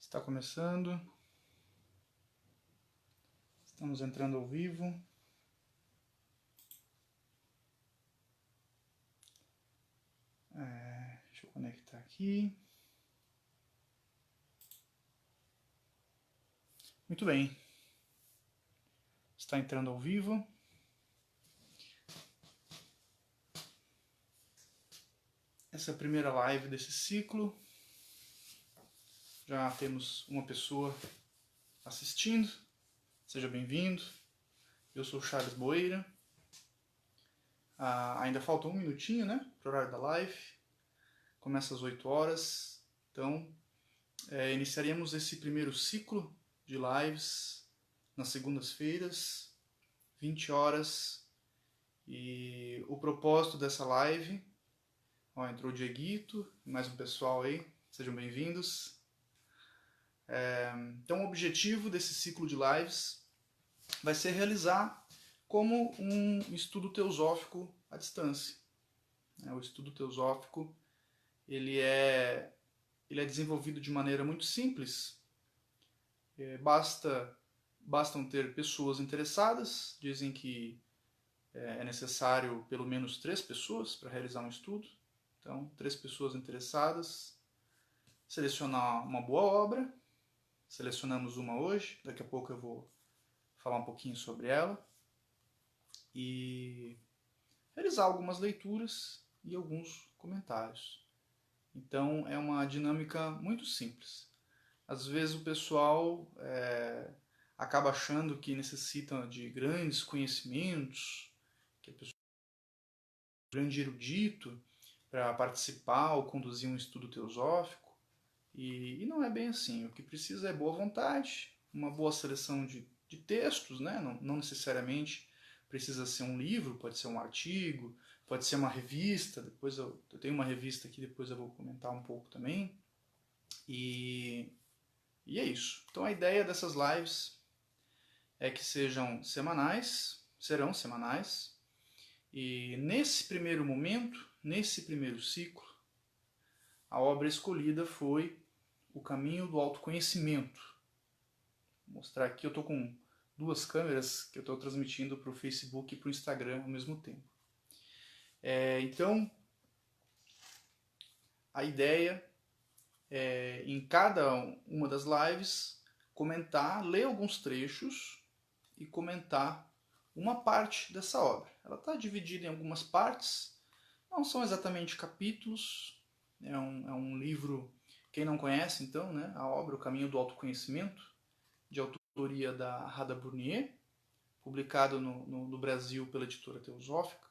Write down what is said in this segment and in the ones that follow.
Está começando. Estamos entrando ao vivo. Deixa eu conectar aqui. Muito bem. Está entrando ao vivo. Essa é a primeira live desse ciclo. Já temos uma pessoa assistindo. Seja bem-vindo. Eu sou o Charles Boeira. Ainda falta um minutinho, né? Para o horário da live. Começa às 8 horas. Então, iniciaremos esse primeiro ciclo de lives nas segundas-feiras, 20 horas. E o propósito dessa live... entrou o Dieguito, mais um pessoal aí. Sejam bem-vindos. Então, o objetivo desse ciclo de lives vai ser realizar como um estudo teosófico à distância. O estudo teosófico ele é desenvolvido de maneira muito simples. Bastam ter pessoas interessadas. Dizem que é necessário pelo menos 3 pessoas para realizar um estudo. Então, 3 pessoas interessadas. Selecionar uma boa obra. Selecionamos uma hoje, daqui a pouco eu vou falar um pouquinho sobre ela. E realizar algumas leituras e alguns comentários. Então é uma dinâmica muito simples. Às vezes o pessoal acaba achando que necessita de grandes conhecimentos, que a pessoa é um grande erudito para participar ou conduzir um estudo teosófico. E não é bem assim. O que precisa é boa vontade, uma boa seleção de textos, né? Não necessariamente precisa ser um livro, pode ser um artigo, pode ser uma revista. Depois eu tenho uma revista aqui, depois eu vou comentar um pouco também. E é isso. Então a ideia dessas lives é que serão semanais. E nesse primeiro momento, nesse primeiro ciclo, a obra escolhida foi O Caminho do Autoconhecimento. Vou mostrar aqui, eu estou com 2 câmeras que eu estou transmitindo para o Facebook e para o Instagram ao mesmo tempo. Então, a ideia é, em cada uma das lives, ler alguns trechos e comentar uma parte dessa obra. Ela está dividida em algumas partes, não são exatamente capítulos, é um livro... Quem não conhece, então, né, a obra O Caminho do Autoconhecimento, de autoria da Radha Burnier, publicado no Brasil pela Editora Teosófica.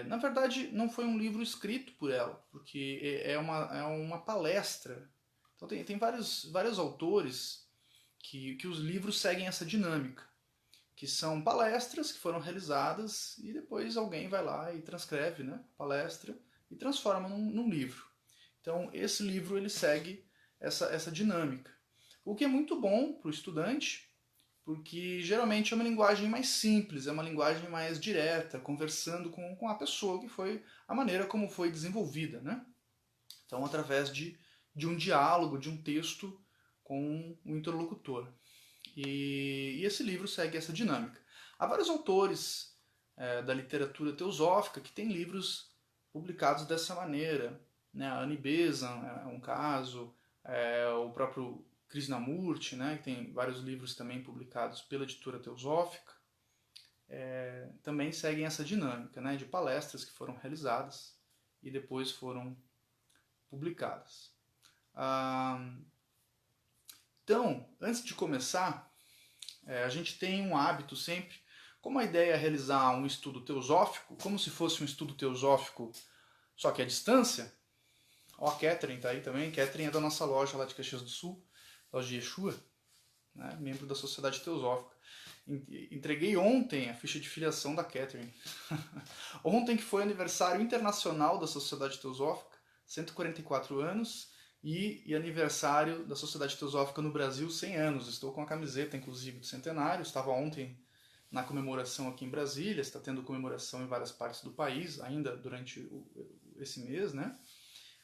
Na verdade, não foi um livro escrito por ela, porque é uma palestra. Então tem vários autores que os livros seguem essa dinâmica, que são palestras que foram realizadas e depois alguém vai lá e transcreve, né, a palestra e transforma num livro. Então, esse livro ele segue essa dinâmica. O que é muito bom para o estudante, porque geralmente é uma linguagem mais simples, é uma linguagem mais direta, conversando com a pessoa, que foi a maneira como foi desenvolvida, né? Então, através de um diálogo, de um texto com o interlocutor. E esse livro segue essa dinâmica. Há vários autores da literatura teosófica que têm livros publicados dessa maneira, né? A Annie Besant é um caso, o próprio Krishnamurti, né? Que tem vários livros também publicados pela Editora Teosófica, também seguem essa dinâmica, né? De palestras que foram realizadas e depois foram publicadas. Então, antes de começar, a gente tem um hábito sempre, como a ideia é realizar um estudo teosófico, como se fosse um estudo teosófico só que à distância. Ó, a Catherine está aí também. Catherine é da nossa loja lá de Caxias do Sul, loja de Yeshua, né, membro da Sociedade Teosófica. Entreguei ontem a ficha de filiação da Catherine. Ontem que foi aniversário internacional da Sociedade Teosófica, 144 anos, e aniversário da Sociedade Teosófica no Brasil, 100 anos. Estou com a camiseta, inclusive, do centenário. Estava ontem na comemoração aqui em Brasília. Está tendo comemoração em várias partes do país, ainda durante esse mês, né?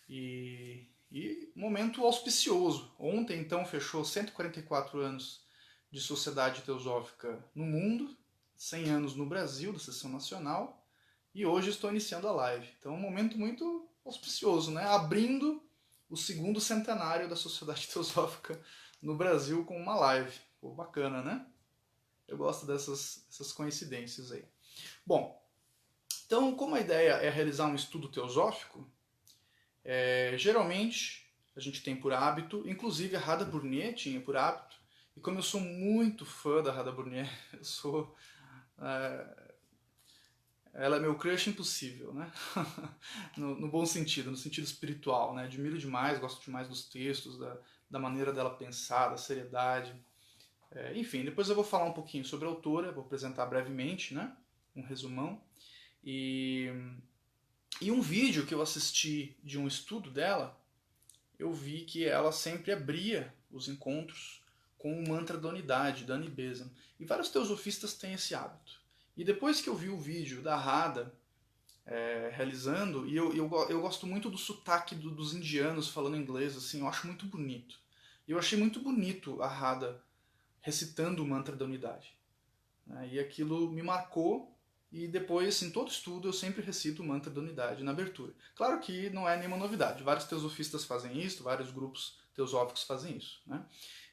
E E momento auspicioso. Ontem, então, fechou 144 anos de Sociedade Teosófica no mundo, 100 anos no Brasil, da Sessão Nacional, e hoje estou iniciando a live. Então, um momento muito auspicioso, né? Abrindo o segundo centenário da Sociedade Teosófica no Brasil com uma live. Pô, bacana, né? Eu gosto dessas coincidências aí. Bom, então, como a ideia é realizar um estudo teosófico, geralmente a gente tem por hábito, inclusive a Radha Burnier tinha por hábito, e como eu sou muito fã da Radha Burnier, eu sou... ela é meu crush impossível, né? no bom sentido, no sentido espiritual, né? Admiro demais, gosto demais dos textos, da maneira dela pensar, da seriedade. Enfim, depois eu vou falar um pouquinho sobre a autora, vou apresentar brevemente, né? Um resumão. E um vídeo que eu assisti de um estudo dela, eu vi que ela sempre abria os encontros com o mantra da unidade, da Anibesam. E vários teosofistas têm esse hábito. E depois que eu vi o vídeo da Radha realizando, e eu gosto muito do sotaque dos indianos falando inglês, assim, eu acho muito bonito. E eu achei muito bonito a Radha recitando o mantra da unidade. E aquilo me marcou, e depois, assim, todo estudo eu sempre recito o mantra da unidade na abertura. Claro que não é nenhuma novidade, vários teosofistas fazem isso, vários grupos teosóficos fazem isso, né?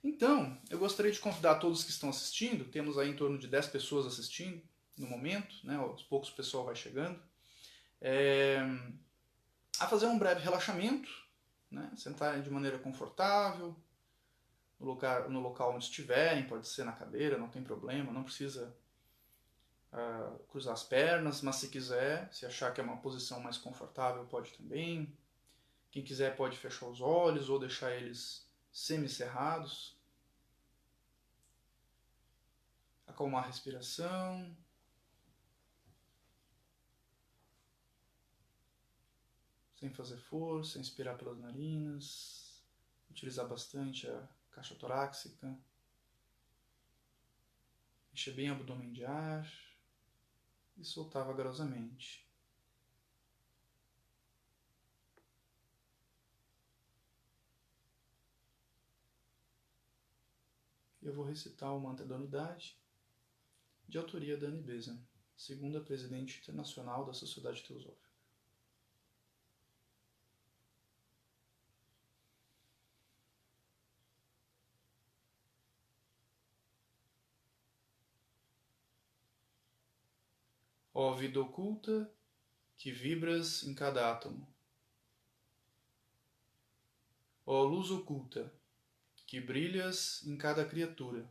Então, eu gostaria de convidar todos que estão assistindo, temos aí em torno de 10 pessoas assistindo no momento, né? Aos poucos o pessoal vai chegando, a fazer um breve relaxamento, né? Sentarem de maneira confortável, no local onde estiverem, pode ser na cadeira, não tem problema, não precisa cruzar as pernas, mas se quiser, se achar que é uma posição mais confortável, pode também. Quem quiser pode fechar os olhos ou deixar eles semicerrados. Acalmar a respiração. Sem fazer força, inspirar pelas narinas. Utilizar bastante a caixa torácica. Encher bem o abdômen de ar. E soltar vagarosamente. Eu vou recitar o mantra da unidade, de autoria da Anibesam, segunda presidente internacional da Sociedade Teosófica. Ó vida oculta que vibras em cada átomo. Ó luz oculta que brilhas em cada criatura.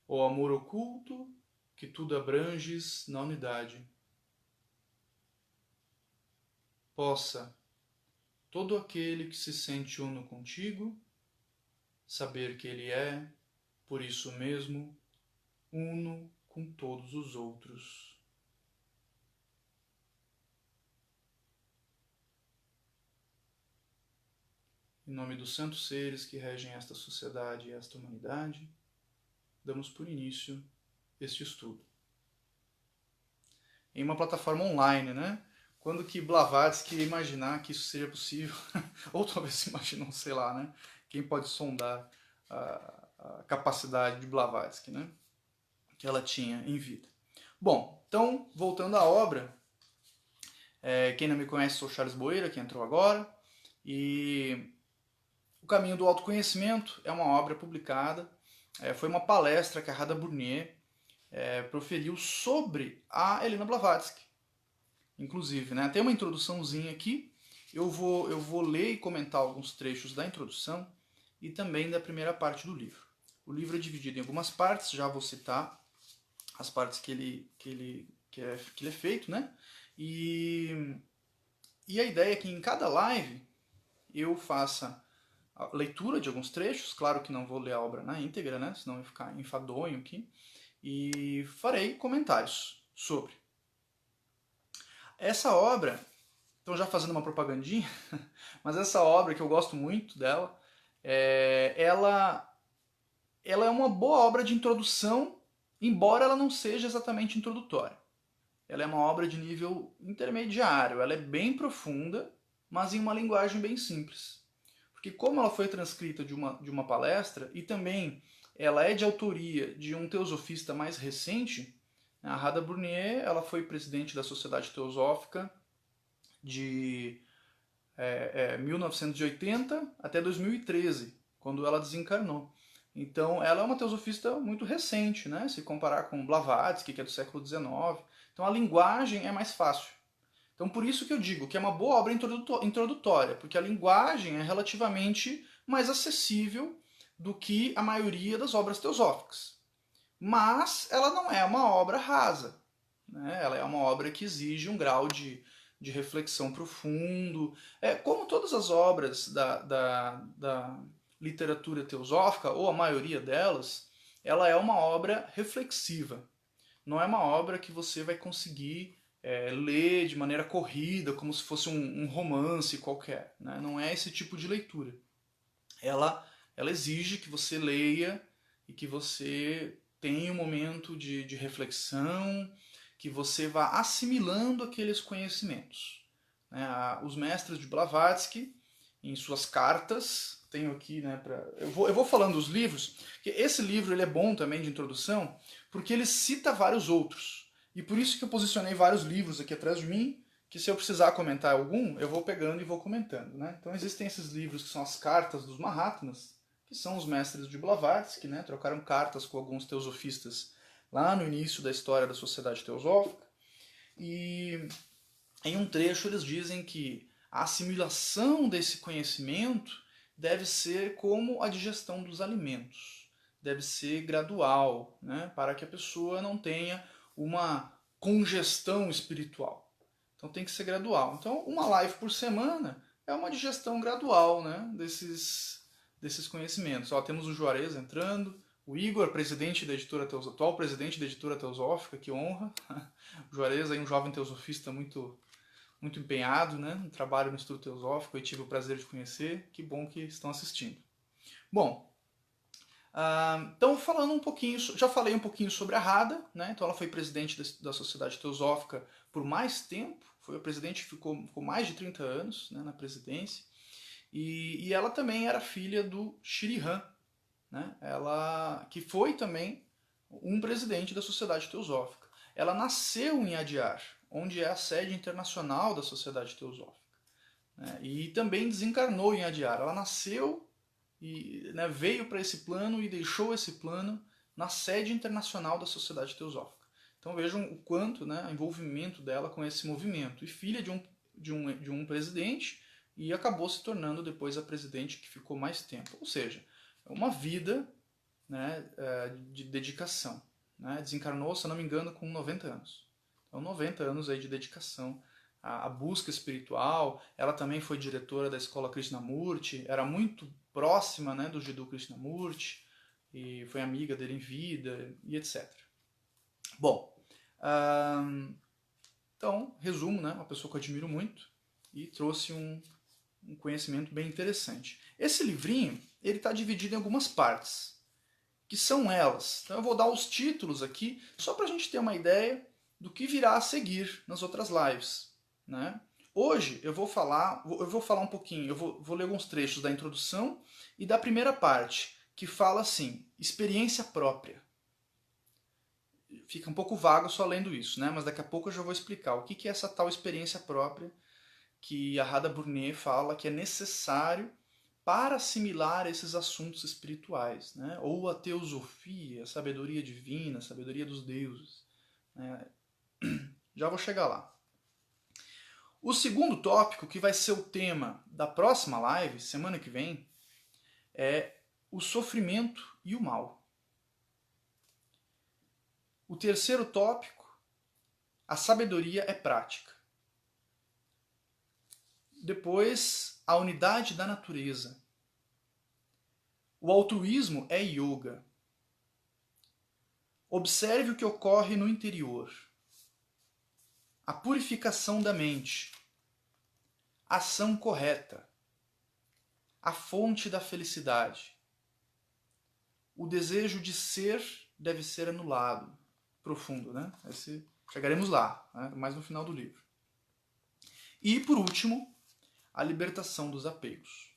Ó amor oculto que tudo abranges na unidade. Possa todo aquele que se sente uno contigo saber que ele é, por isso mesmo, uno com todos os outros. Em nome dos santos seres que regem esta sociedade e esta humanidade, damos por início este estudo. Em uma plataforma online, né? Quando que Blavatsky ia imaginar que isso seria possível? Ou talvez imaginou, sei lá, né? Quem pode sondar a capacidade de Blavatsky, né? Que ela tinha em vida. Bom, então, voltando à obra, quem não me conhece, sou Charles Boeira, que entrou agora, e O Caminho do Autoconhecimento é uma obra publicada, foi uma palestra que a Radha Burnier proferiu sobre a Helena Blavatsky, inclusive, né? Tem uma introduçãozinha aqui, eu vou ler e comentar alguns trechos da introdução e também da primeira parte do livro. O livro é dividido em algumas partes, já vou citar as partes que ele é feito, né? E a ideia é que em cada live eu faça a leitura de alguns trechos, claro que não vou ler a obra na íntegra, né? Senão eu vou ficar enfadonho aqui, e farei comentários sobre. Essa obra, então já fazendo uma propagandinha, mas essa obra que eu gosto muito dela, ela é uma boa obra de introdução, embora ela não seja exatamente introdutória. Ela é uma obra de nível intermediário, ela é bem profunda, mas em uma linguagem bem simples. Porque como ela foi transcrita de uma palestra, e também ela é de autoria de um teosofista mais recente, a Radha Brunier, ela foi presidente da Sociedade Teosófica de 1980 até 2013, quando ela desencarnou. Então, ela é uma teosofista muito recente, né? Se comparar com Blavatsky, que é do século XIX. Então, a linguagem é mais fácil. Então, por isso que eu digo que é uma boa obra introdutória, porque a linguagem é relativamente mais acessível do que a maioria das obras teosóficas. Mas ela não é uma obra rasa. Né? Ela é uma obra que exige um grau de reflexão profundo. Como todas as obras da literatura teosófica, ou a maioria delas, ela é uma obra reflexiva. Não é uma obra que você vai conseguir ler de maneira corrida, como se fosse um romance qualquer. Né? Não é esse tipo de leitura. Ela exige que você leia e que você tenha um momento de reflexão, que você vá assimilando aqueles conhecimentos. Os mestres de Blavatsky, em suas cartas, tenho aqui, né, eu vou falando os livros, que esse livro ele é bom também de introdução, porque ele cita vários outros. E por isso que eu posicionei vários livros aqui atrás de mim, que se eu precisar comentar algum, eu vou pegando e vou comentando. Né? Então existem esses livros que são as cartas dos Mahatmas, que são os mestres de Blavatsky, né? Trocaram cartas com alguns teosofistas lá no início da história da Sociedade Teosófica. E em um trecho eles dizem que a assimilação desse conhecimento deve ser como a digestão dos alimentos. Deve ser gradual, né? Para que a pessoa não tenha uma congestão espiritual. Então tem que ser gradual. Então uma live por semana é uma digestão gradual, né? desses conhecimentos. Temos o Juarez entrando, o Igor, presidente da editora atual presidente da editora Teosófica, que honra. O Juarez é um jovem teosofista muito empenhado, né, no trabalho no Estudo Teosófico, eu tive o prazer de conhecer, que bom que estão assistindo. Bom, então falando um pouquinho, já falei um pouquinho sobre a Radha, né, então ela foi presidente da Sociedade Teosófica por mais tempo, foi a presidente que ficou mais de 30 anos, né, na presidência, e ela também era filha do Shriram, né, ela, que foi também um presidente da Sociedade Teosófica. Ela nasceu em Adyar, onde é a sede internacional da Sociedade Teosófica. Né? E também desencarnou em Adyar. Ela nasceu e veio para esse plano e deixou esse plano na sede internacional da Sociedade Teosófica. Então vejam o quanto o envolvimento dela com esse movimento. E filha de um presidente, e acabou se tornando depois a presidente que ficou mais tempo. Ou seja, uma vida de dedicação. Desencarnou, se não me engano, com 90 anos. Então 90 anos aí de dedicação à busca espiritual. Ela também foi diretora da escola Krishnamurti, era muito próxima do Jiddu Krishnamurti, e foi amiga dele em vida, e etc. Bom, então, resumo, uma pessoa que eu admiro muito, e trouxe um conhecimento bem interessante. Esse livrinho, ele está dividido em algumas partes, que são elas. Então eu vou dar os títulos aqui, só para a gente ter uma ideia do que virá a seguir nas outras lives. Né? Hoje eu vou falar um pouquinho, eu vou ler alguns trechos da introdução e da primeira parte, que fala assim, experiência própria. Fica um pouco vago só lendo isso, né? Mas daqui a pouco eu já vou explicar o que é essa tal experiência própria que a Radha Brunier fala que é necessário para assimilar esses assuntos espirituais, né? Ou a teosofia, a sabedoria divina, a sabedoria dos deuses. Né? Já vou chegar lá. O segundo tópico, que vai ser o tema da próxima live, semana que vem, é o sofrimento e o mal. O terceiro tópico, a sabedoria é prática. Depois, a unidade da natureza. O altruísmo é yoga. Observe o que ocorre no interior. A purificação da mente. Ação correta. A fonte da felicidade. O desejo de ser deve ser anulado. Profundo, né? Chegaremos lá, né? Mais no final do livro. E, por último, a libertação dos apegos.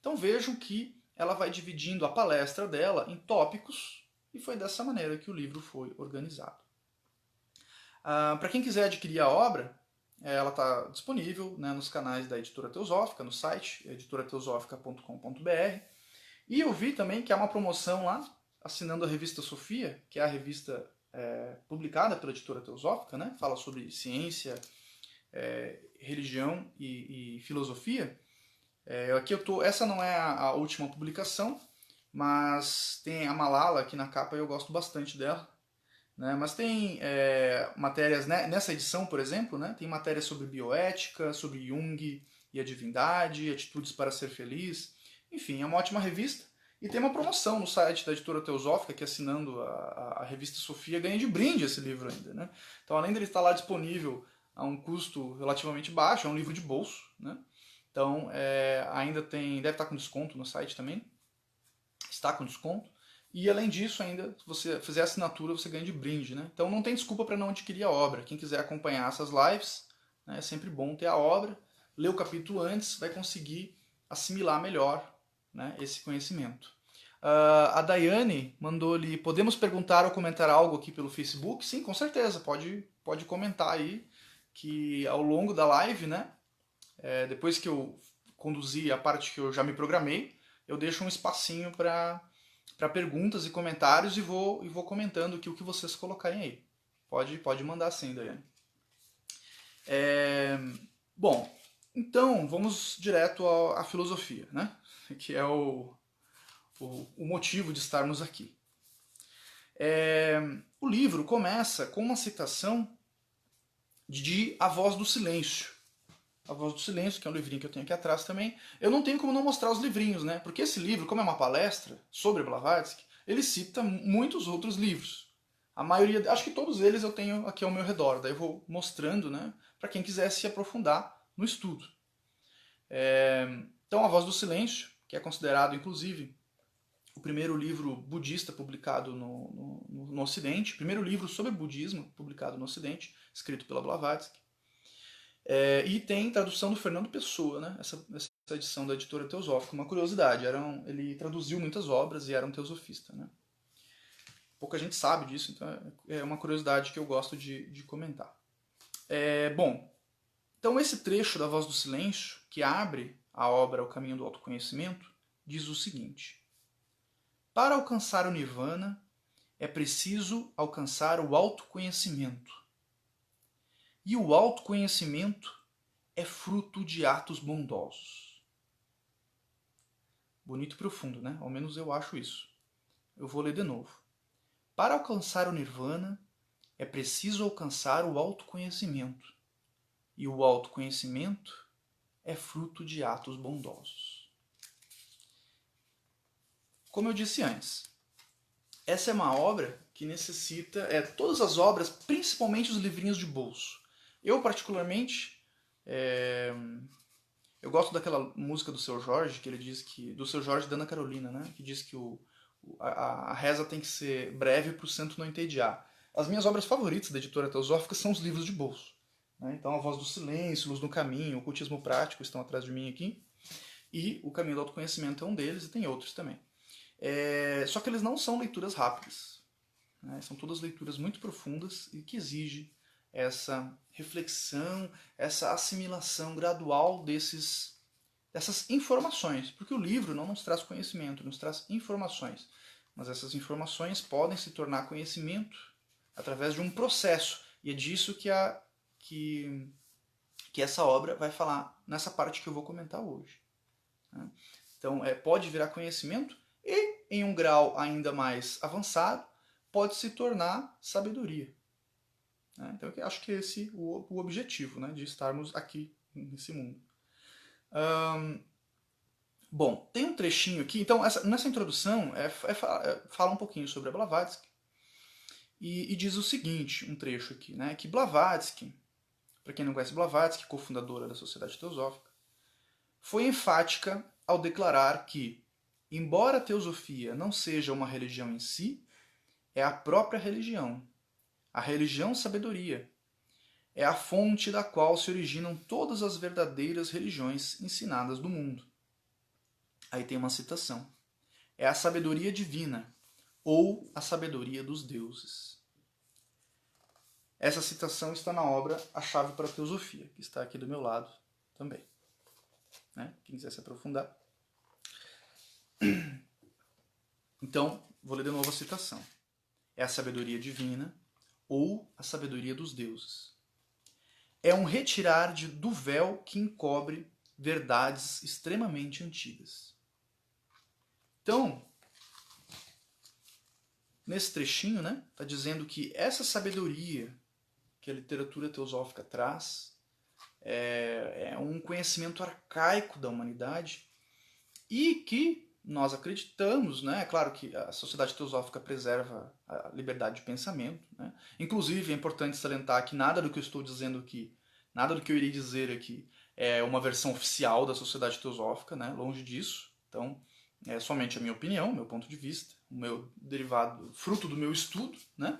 Então vejam que ela vai dividindo a palestra dela em tópicos e foi dessa maneira que o livro foi organizado. Para quem quiser adquirir a obra, ela está disponível, né, nos canais da Editora Teosófica, no site editorateosófica.com.br. E eu vi também que há uma promoção lá, assinando a revista Sofia, que é a revista publicada pela Editora Teosófica, né, fala sobre ciência, religião e filosofia. Aqui essa não é a última publicação, mas tem a Malala aqui na capa e eu gosto bastante dela. Né? Mas tem matérias, né? Nessa edição, por exemplo, né? Tem matérias sobre bioética, sobre Jung e a divindade, atitudes para ser feliz. Enfim, é uma ótima revista. E tem uma promoção no site da Editora Teosófica, que assinando a revista Sofia ganha de brinde esse livro ainda. Né? Então, além dele estar lá disponível a um custo relativamente baixo, é um livro de bolso. Né? Então, ainda deve estar com desconto no site também. Está com desconto. E além disso, ainda, se você fizer assinatura, você ganha de brinde. Né? Então não tem desculpa para não adquirir a obra. Quem quiser acompanhar essas lives, né, é sempre bom ter a obra, ler o capítulo antes, vai conseguir assimilar melhor, né, esse conhecimento. A Daiane mandou-lhe, podemos perguntar ou comentar algo aqui pelo Facebook? Sim, com certeza, pode comentar aí, que ao longo da live, né, depois que eu conduzir a parte que eu já me programei, eu deixo um espacinho para perguntas e comentários e vou comentando aqui o que vocês colocarem aí. Pode mandar sim, Daiane. Bom, então vamos direto à filosofia, né? Que é o motivo de estarmos aqui. O livro começa com uma citação de A Voz do Silêncio. A Voz do Silêncio, que é um livrinho que eu tenho aqui atrás também. Eu não tenho como não mostrar os livrinhos, né? Porque esse livro, como é uma palestra sobre Blavatsky, ele cita muitos outros livros. A maioria, acho que todos eles eu tenho aqui ao meu redor. Daí eu vou mostrando, né? Para quem quiser se aprofundar no estudo. Então, A Voz do Silêncio, que é considerado, inclusive, o primeiro livro budista publicado no Ocidente, o primeiro livro sobre budismo publicado no Ocidente, escrito pela Blavatsky. E tem tradução do Fernando Pessoa, né? Essa edição da Editora Teosófica. Uma curiosidade, ele traduziu muitas obras e era um teosofista. Né? Pouca gente sabe disso, então é uma curiosidade que eu gosto de comentar. Bom, então esse trecho da Voz do Silêncio, que abre a obra O Caminho do Autoconhecimento, diz o seguinte: para alcançar o Nirvana, é preciso alcançar o autoconhecimento. E o autoconhecimento é fruto de atos bondosos. Bonito e profundo, né? Ao menos eu acho isso. Eu vou ler de novo. Para alcançar o Nirvana, é preciso alcançar o autoconhecimento. E o autoconhecimento é fruto de atos bondosos. Como eu disse antes, essa é uma obra que necessita... todas as obras, principalmente os livrinhos de bolso. Eu, particularmente, eu gosto daquela música do Seu Jorge, que ele diz que... Do Seu Jorge e da Ana Carolina, né? Que diz que a reza tem que ser breve para o santo não entediar. As minhas obras favoritas da Editora Teosófica são os livros de bolso. Né? Então, A Voz do Silêncio, Luz no Caminho, Ocultismo Prático estão atrás de mim aqui. E O Caminho do Autoconhecimento é um deles, e tem outros também. Só que eles não são leituras rápidas. Né? São todas leituras muito profundas e que exigem essa reflexão, essa assimilação gradual dessas informações. Porque o livro não nos traz conhecimento, nos traz informações. Mas essas informações podem se tornar conhecimento através de um processo. E é disso que essa obra vai falar nessa parte que eu vou comentar hoje. Né? Então, pode virar conhecimento e, em um grau ainda mais avançado, pode se tornar sabedoria. Então, eu acho que esse é o objetivo, né, de estarmos aqui nesse mundo. Bom, tem um trechinho aqui. Então, nessa introdução, fala um pouquinho sobre a Blavatsky e diz o seguinte, um trecho aqui, né, que Blavatsky, para quem não conhece Blavatsky, cofundadora da Sociedade Teosófica, foi enfática ao declarar que, embora a teosofia não seja uma religião em si, é a própria religião. A religião sabedoria. é a fonte da qual se originam todas as verdadeiras religiões ensinadas do mundo. Aí tem uma citação. É a sabedoria divina, ou a sabedoria dos deuses. Essa citação está na obra A Chave para a Teosofia, que está aqui do meu lado também. Né? Quem quiser se aprofundar. Então, vou ler de novo a citação. É a sabedoria divina ou a sabedoria dos deuses. É um retirar do véu que encobre verdades extremamente antigas. Então, nesse trechinho, né, está dizendo que essa sabedoria que a literatura teosófica traz é um conhecimento arcaico da humanidade e que nós acreditamos, né? É claro que a sociedade teosófica preserva a liberdade de pensamento, né? Inclusive, é importante salientar que nada do que eu estou dizendo aqui, nada do que eu irei dizer aqui é uma versão oficial da sociedade teosófica, né? Longe disso. Então, é somente a minha opinião, meu ponto de vista, o meu derivado, fruto do meu estudo, né?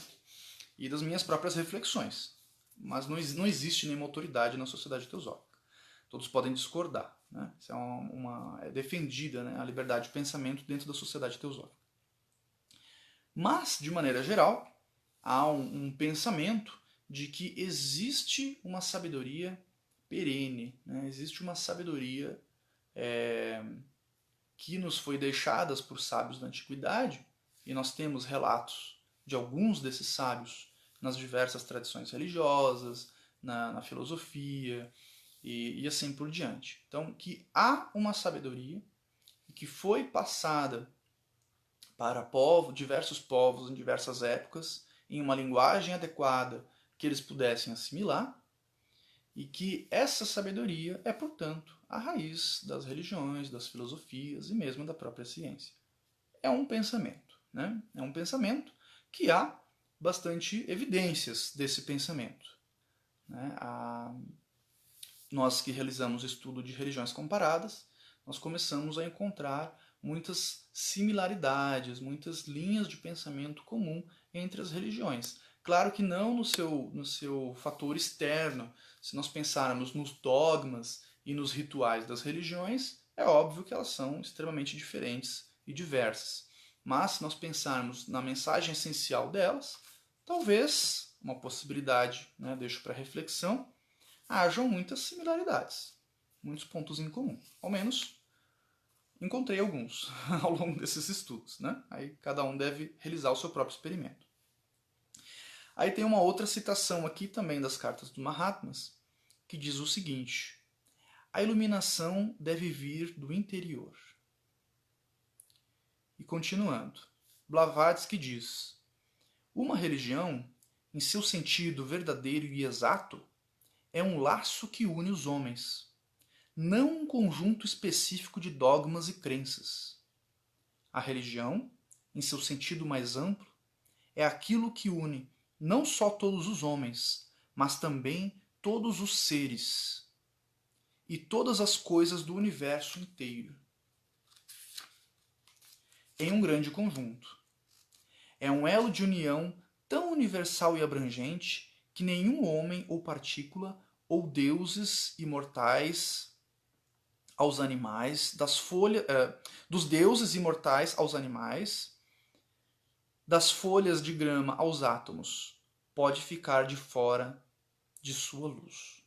E das minhas próprias reflexões. Mas não existe nenhuma autoridade na sociedade teosófica. Todos podem discordar. Né? Isso é defendida, né, a liberdade de pensamento dentro da sociedade teosófica. Mas, de maneira geral, há um pensamento de que existe uma sabedoria perene, né? Existe uma sabedoria que nos foi deixada por sábios da antiguidade, e nós temos relatos de alguns desses sábios nas diversas tradições religiosas, na filosofia, e assim por diante. Então, que há uma sabedoria que foi passada para diversos povos em diversas épocas, em uma linguagem adequada que eles pudessem assimilar, e que essa sabedoria é, portanto, a raiz das religiões, das filosofias e mesmo da própria ciência. É um pensamento, né? É um pensamento que há bastante evidências desse pensamento. Né? Nós que realizamos estudo de religiões comparadas, nós começamos a encontrar muitas similaridades, muitas linhas de pensamento comum entre as religiões. Claro que não no seu fator externo. Se nós pensarmos nos dogmas e nos rituais das religiões, é óbvio que elas são extremamente diferentes e diversas. Mas se nós pensarmos na mensagem essencial delas, talvez uma possibilidade, né, deixo para reflexão, hajam muitas similaridades, muitos pontos em comum. Ao menos encontrei alguns ao longo desses estudos. Né? Aí cada um deve realizar o seu próprio experimento. Aí tem uma outra citação aqui também das cartas do Mahatmas, que diz o seguinte: a iluminação deve vir do interior. E continuando, Blavatsky diz: uma religião, em seu sentido verdadeiro e exato, é um laço que une os homens, não um conjunto específico de dogmas e crenças. A religião, em seu sentido mais amplo, é aquilo que une não só todos os homens, mas também todos os seres e todas as coisas do universo inteiro, em um grande conjunto. É um elo de união tão universal e abrangente que nenhum homem ou partícula ou deuses imortais aos animais, dos deuses imortais aos animais, das folhas de grama aos átomos, pode ficar de fora de sua luz.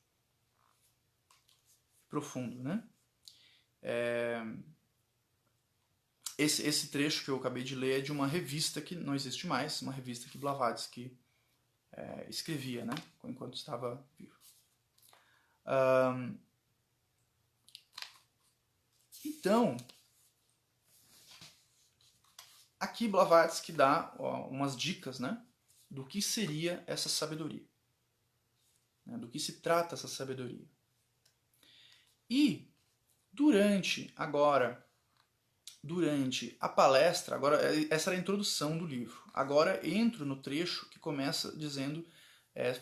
Profundo, né? Esse trecho que eu acabei de ler é de uma revista que não existe mais, uma revista que Blavatsky escrevia, né? Enquanto estava vivo. Então, aqui Blavatsky dá umas dicas, né, do que seria essa sabedoria, né, do que se trata essa sabedoria. E durante a palestra, agora essa era a introdução do livro. Agora entro no trecho que começa dizendo,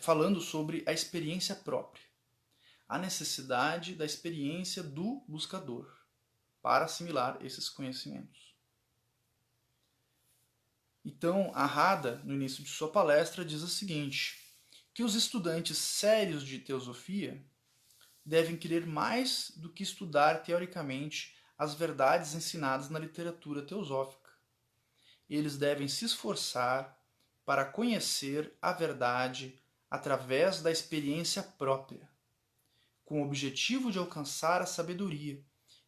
falando sobre a experiência própria, a necessidade da experiência do buscador para assimilar esses conhecimentos. Então, a Radha, no início de sua palestra, diz o seguinte, que os estudantes sérios de teosofia devem querer mais do que estudar teoricamente as verdades ensinadas na literatura teosófica. Eles devem se esforçar para conhecer a verdade através da experiência própria, com o objetivo de alcançar a sabedoria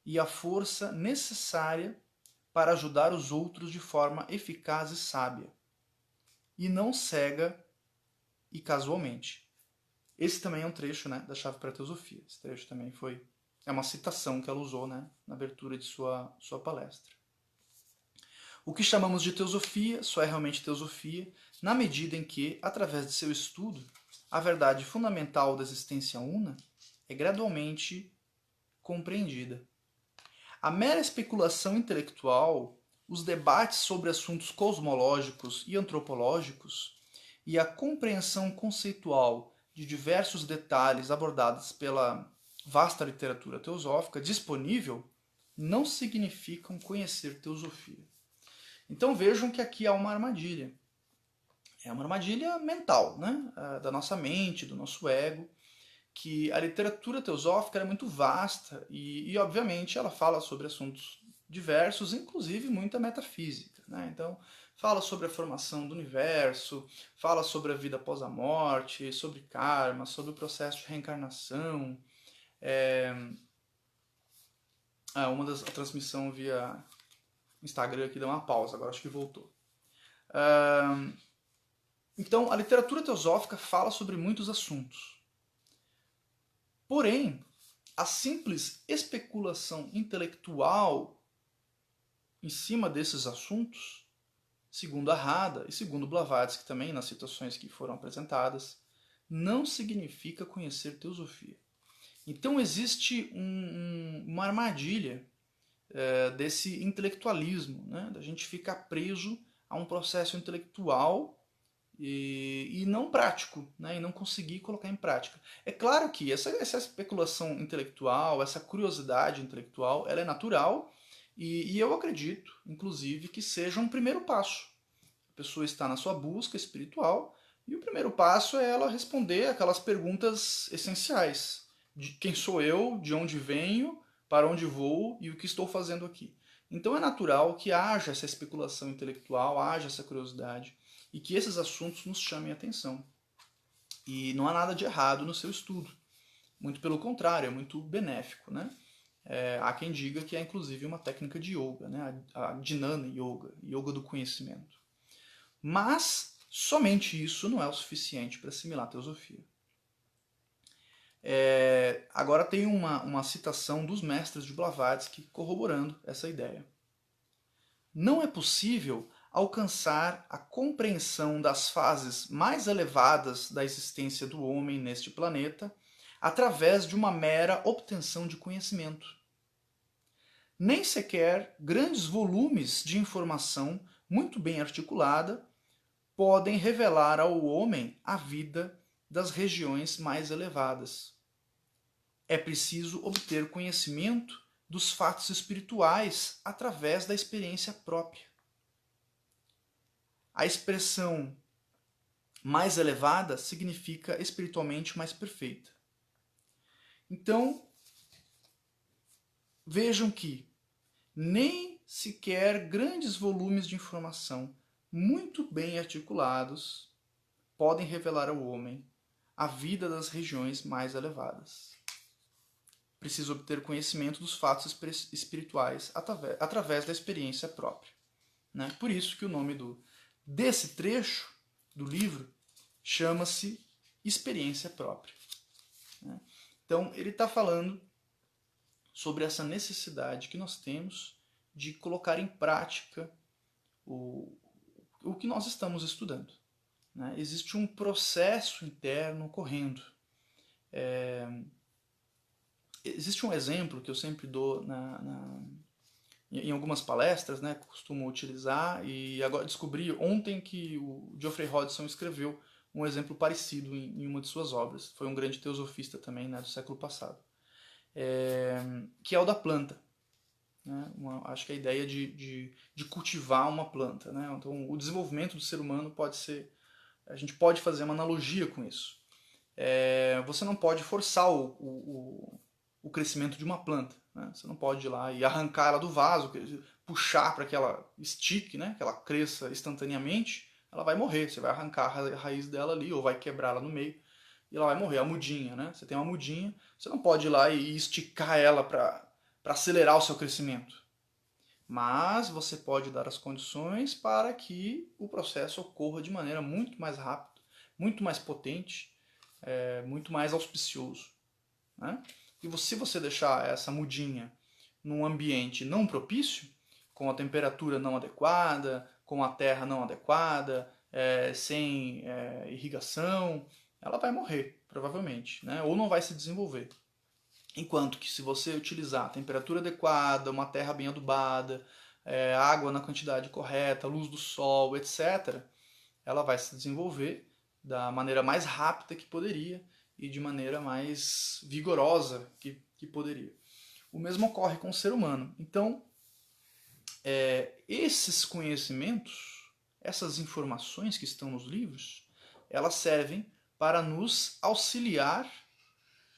e a força necessária para ajudar os outros de forma eficaz e sábia, e não cega e casualmente. Esse também é um trecho, né, da Chave para a Teosofia. Esse trecho também é uma citação que ela usou, né, na abertura de sua palestra. O que chamamos de teosofia só é realmente teosofia na medida em que, através de seu estudo, a verdade fundamental da existência una é gradualmente compreendida. A mera especulação intelectual, os debates sobre assuntos cosmológicos e antropológicos e a compreensão conceitual de diversos detalhes abordados pela vasta literatura teosófica disponível não significam conhecer teosofia. Então vejam que aqui há uma armadilha. É uma armadilha mental, né? Da nossa mente, do nosso ego, que a literatura teosófica é muito vasta e, obviamente, ela fala sobre assuntos diversos, inclusive muita metafísica. Né? Então, fala sobre a formação do universo, fala sobre a vida após a morte, sobre karma, sobre o processo de reencarnação. A transmissão via Instagram aqui deu uma pausa, agora acho que voltou. Então, a literatura teosófica fala sobre muitos assuntos. Porém, a simples especulação intelectual em cima desses assuntos, segundo a Rada e segundo Blavatsky também, nas citações que foram apresentadas, não significa conhecer teosofia. Então existe uma armadilha desse intelectualismo, né? Da gente ficar preso a um processo intelectual e não prático, né? E não conseguir colocar em prática. É claro que essa especulação intelectual, essa curiosidade intelectual, ela é natural e eu acredito, inclusive, que seja um primeiro passo. A pessoa está na sua busca espiritual e o primeiro passo é ela responder aquelas perguntas essenciais. De quem sou eu, de onde venho, para onde vou e o que estou fazendo aqui. Então é natural que haja essa especulação intelectual, haja essa curiosidade e que esses assuntos nos chamem a atenção. E não há nada de errado no seu estudo. Muito pelo contrário, é muito benéfico. Né? Há quem diga que é inclusive uma técnica de yoga, né? A Jnana Yoga, yoga do conhecimento. Mas somente isso não é o suficiente para assimilar a teosofia. Agora tem uma citação dos mestres de Blavatsky corroborando essa ideia. Não é possível alcançar a compreensão das fases mais elevadas da existência do homem neste planeta através de uma mera obtenção de conhecimento. Nem sequer grandes volumes de informação muito bem articulada podem revelar ao homem a vida das regiões mais elevadas. É preciso obter conhecimento dos fatos espirituais através da experiência própria. A expressão mais elevada significa espiritualmente mais perfeita. Então, vejam que nem sequer grandes volumes de informação muito bem articulados podem revelar ao homem a vida das regiões mais elevadas. Precisa obter conhecimento dos fatos espirituais através da experiência própria. Né? Por isso que o nome desse trecho do livro chama-se Experiência Própria. Né? Então, ele está falando sobre essa necessidade que nós temos de colocar em prática o que nós estamos estudando. Né? Existe um processo interno ocorrendo. Existe um exemplo que eu sempre dou em algumas palestras, né, que costumo utilizar, e agora descobri ontem que o Geoffrey Hodgson escreveu um exemplo parecido em uma de suas obras. Foi um grande teosofista também, né, do século passado. Que é o da planta. Né? Acho que a ideia de cultivar uma planta. Né? Então, o desenvolvimento do ser humano pode ser... A gente pode fazer uma analogia com isso. você não pode forçar o crescimento de uma planta. Né? Você não pode ir lá e arrancar ela do vaso, puxar para que ela estique, né? Que ela cresça instantaneamente, ela vai morrer. Você vai arrancar a raiz dela ali, ou vai quebrar ela no meio, e ela vai morrer. A mudinha, né? Você tem uma mudinha, você não pode ir lá e esticar ela para acelerar o seu crescimento. Mas você pode dar as condições para que o processo ocorra de maneira muito mais rápida, muito mais potente, muito mais auspicioso. Né? E se você deixar essa mudinha num ambiente não propício, com a temperatura não adequada, com a terra não adequada, sem irrigação, ela vai morrer, provavelmente, né? Ou não vai se desenvolver. Enquanto que se você utilizar a temperatura adequada, uma terra bem adubada, água na quantidade correta, luz do sol, etc., ela vai se desenvolver da maneira mais rápida que poderia e de maneira mais vigorosa que poderia. O mesmo ocorre com o ser humano. Então, esses conhecimentos, essas informações que estão nos livros, elas servem para nos auxiliar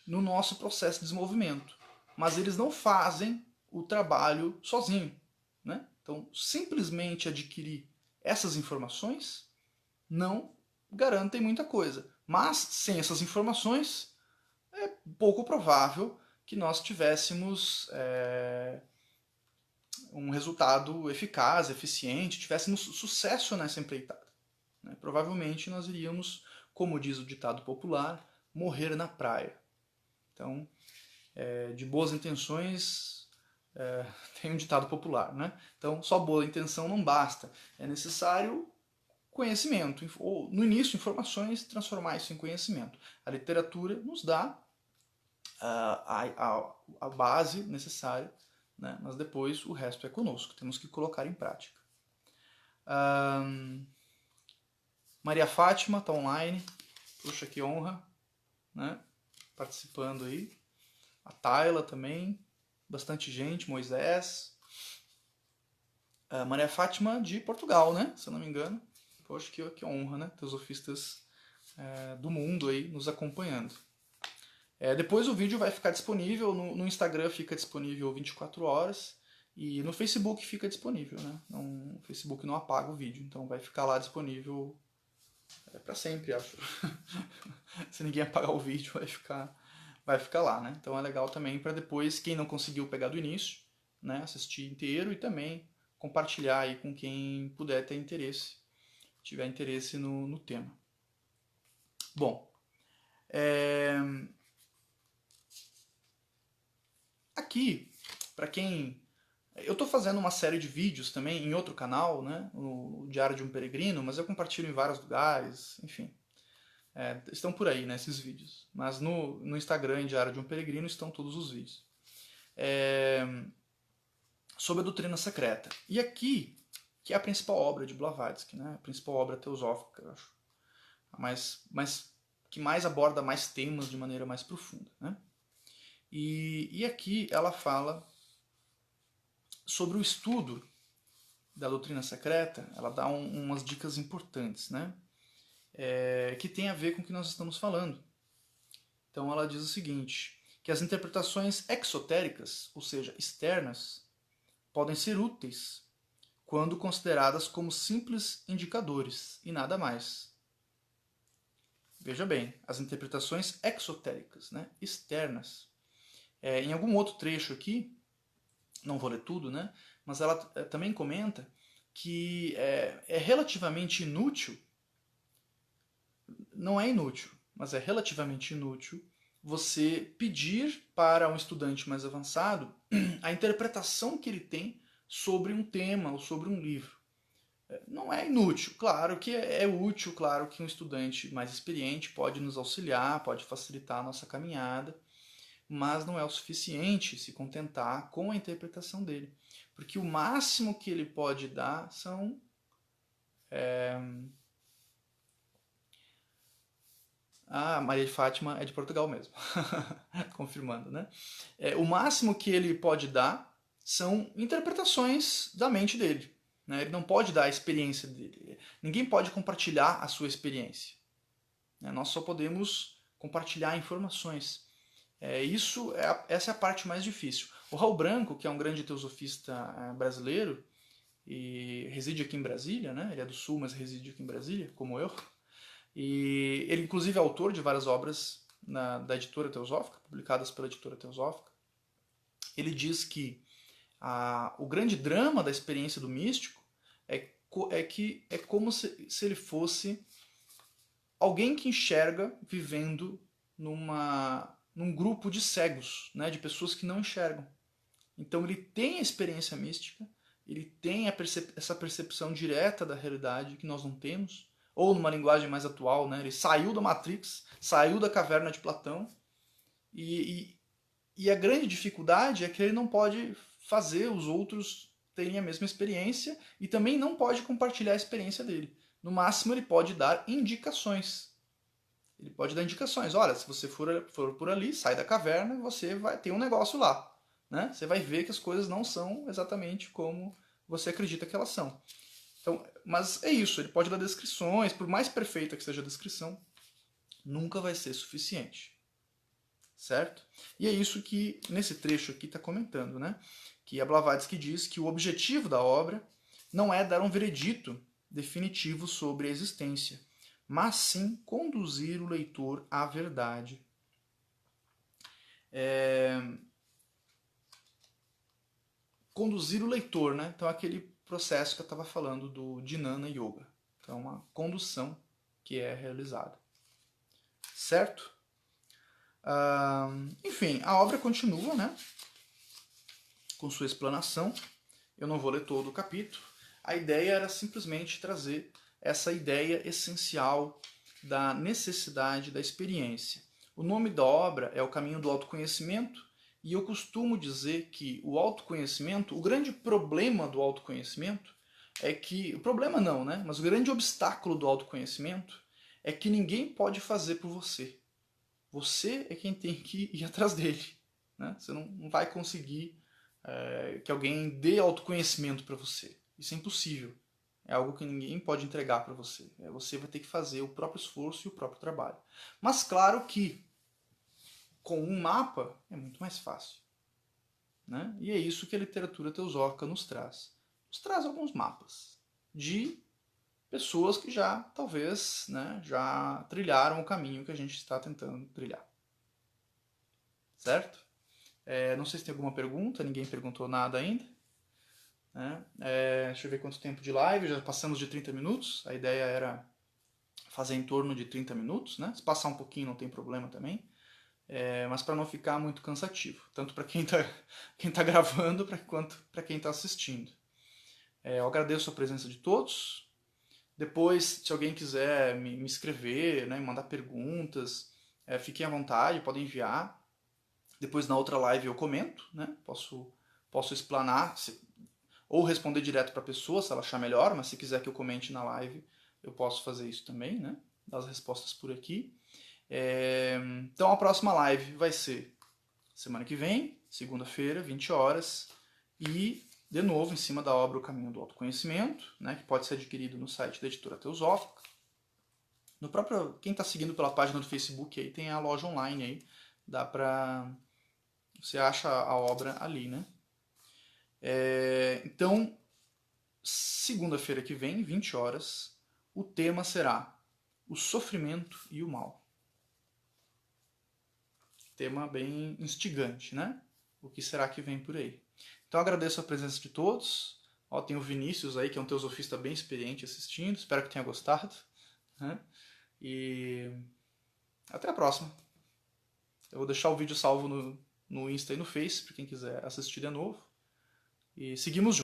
no nosso processo de desenvolvimento. Mas eles não fazem o trabalho sozinho. Né? Então, simplesmente adquirir essas informações não garantem muita coisa. Mas, sem essas informações, é pouco provável que nós tivéssemos um resultado eficaz, eficiente, tivéssemos sucesso nessa empreitada. Né? Provavelmente nós iríamos, como diz o ditado popular, morrer na praia. Então, de boas intenções, tem um ditado popular, né? Então, só boa intenção não basta. É necessário conhecimento, ou no início informações, transformar isso em conhecimento. A literatura nos dá a base necessária, né? Mas depois o resto é conosco, temos que colocar em prática. Maria Fátima está online, puxa que honra, né? Participando aí. A Tayla também, bastante gente, Moisés. Maria Fátima de Portugal, né? Se eu não me engano. Poxa, que honra, né? Teosofistas do mundo aí nos acompanhando. Depois o vídeo vai ficar disponível, no Instagram fica disponível 24 horas e no Facebook fica disponível, né? O Facebook não apaga o vídeo, então vai ficar lá disponível para sempre, acho. Se ninguém apagar o vídeo, vai ficar lá, né? Então é legal também para depois, quem não conseguiu pegar do início, né, assistir inteiro e também compartilhar aí com quem puder ter interesse, tiver interesse no tema. Bom, aqui, para quem... Eu estou fazendo uma série de vídeos também em outro canal, né, o Diário de um Peregrino, mas eu compartilho em vários lugares, enfim. Estão por aí, né, esses vídeos. Mas no Instagram, em Diário de um Peregrino, estão todos os vídeos. Sobre a doutrina secreta. E aqui, que é a principal obra de Blavatsky, né, a principal obra teosófica, eu acho. Mas que mais aborda mais temas de maneira mais profunda. Né? E aqui ela fala sobre o estudo da doutrina secreta, ela dá umas dicas importantes, né? Que tem a ver com o que nós estamos falando. Então ela diz o seguinte, que as interpretações exotéricas, ou seja, externas, podem ser úteis quando consideradas como simples indicadores e nada mais. Veja bem, as interpretações exotéricas, né, externas. Em algum outro trecho aqui, não vou ler tudo, né, mas ela também comenta que é relativamente inútil, não é inútil, mas é relativamente inútil você pedir para um estudante mais avançado a interpretação que ele tem sobre um tema ou sobre um livro. Não é inútil, claro que é útil, claro que um estudante mais experiente pode nos auxiliar, pode facilitar a nossa caminhada, mas não é o suficiente se contentar com a interpretação dele. Porque o máximo que ele pode dar são... Maria de Fátima é de Portugal mesmo, confirmando, né? O máximo que ele pode dar são interpretações da mente dele. Né? Ele não pode dar a experiência dele. Ninguém pode compartilhar a sua experiência. Nós só podemos compartilhar informações. Essa é a parte mais difícil. O Raul Branco, que é um grande teosofista brasileiro, e reside aqui em Brasília, né? Ele é do Sul, mas reside aqui em Brasília, como eu. E ele, inclusive, é autor de várias obras da editora teosófica, publicadas pela editora teosófica. Ele diz que o grande drama da experiência do místico que é como se ele fosse alguém que enxerga vivendo num grupo de cegos, né, de pessoas que não enxergam. Então ele tem a experiência mística, ele tem essa percepção direta da realidade que nós não temos, ou numa linguagem mais atual, né, ele saiu da Matrix, saiu da caverna de Platão, e a grande dificuldade é que ele não pode fazer os outros terem a mesma experiência e também não pode compartilhar a experiência dele. No máximo, ele pode dar indicações. Ele pode dar indicações. Olha, se você for por ali, sai da caverna e você vai ter um negócio lá. Né? Você vai ver que as coisas não são exatamente como você acredita que elas são. Então, mas é isso, ele pode dar descrições, por mais perfeita que seja a descrição, nunca vai ser suficiente. Certo? E é isso que nesse trecho aqui está comentando, né? Que a Blavatsky diz que o objetivo da obra não é dar um veredito definitivo sobre a existência, mas sim conduzir o leitor à verdade. Conduzir o leitor, né? Então, aquele processo que eu estava falando do Jnana Yoga. Então, uma condução que é realizada. Certo? Enfim, a obra continua, né? Com sua explanação. Eu não vou ler todo o capítulo. A ideia era simplesmente trazer essa ideia essencial da necessidade da experiência. O nome da obra é O Caminho do Autoconhecimento, e eu costumo dizer que o autoconhecimento, o grande problema do autoconhecimento é que, o problema não, né? Mas o grande obstáculo do autoconhecimento é que ninguém pode fazer por você. Você é quem tem que ir atrás dele. Né? Você não vai conseguir que alguém dê autoconhecimento para você. Isso é impossível. É algo que ninguém pode entregar para você. Você vai ter que fazer o próprio esforço e o próprio trabalho. Mas claro que com um mapa é muito mais fácil. Né? E é isso que a literatura teosófica nos traz. Nos traz alguns mapas de pessoas que já, talvez, né, já trilharam o caminho que a gente está tentando trilhar. Certo? Não sei se tem alguma pergunta, ninguém perguntou nada ainda. Né? Deixa eu ver quanto tempo de live, já passamos de 30 minutos. A ideia era fazer em torno de 30 minutos. Né? Se passar um pouquinho não tem problema também. Mas para não ficar muito cansativo, tanto para quem tá gravando quanto para quem está assistindo. Eu agradeço a presença de todos. Depois, se alguém quiser me escrever, né, me mandar perguntas, fiquem à vontade, podem enviar. Depois na outra live eu comento, né? Posso explanar ou responder direto para a pessoa, se ela achar melhor, mas se quiser que eu comente na live, eu posso fazer isso também, né? Dar as respostas por aqui. Então a próxima live vai ser semana que vem, segunda-feira, 20 horas, e de novo em cima da obra O Caminho do Autoconhecimento, né, que pode ser adquirido no site da Editora Teosófica. No próprio, quem está seguindo pela página do Facebook aí tem a loja online aí, dá para você acha a obra ali, né? Então, segunda-feira que vem, 20 horas, o tema será o sofrimento e o mal. Tema bem instigante, né? O que será que vem por aí? Então agradeço a presença de todos. Tem o Vinícius aí, que é um teosofista bem experiente assistindo. Espero que tenha gostado. Né? E até a próxima. Eu vou deixar o vídeo salvo no Insta e no Face, para quem quiser assistir de novo. E seguimos juntos.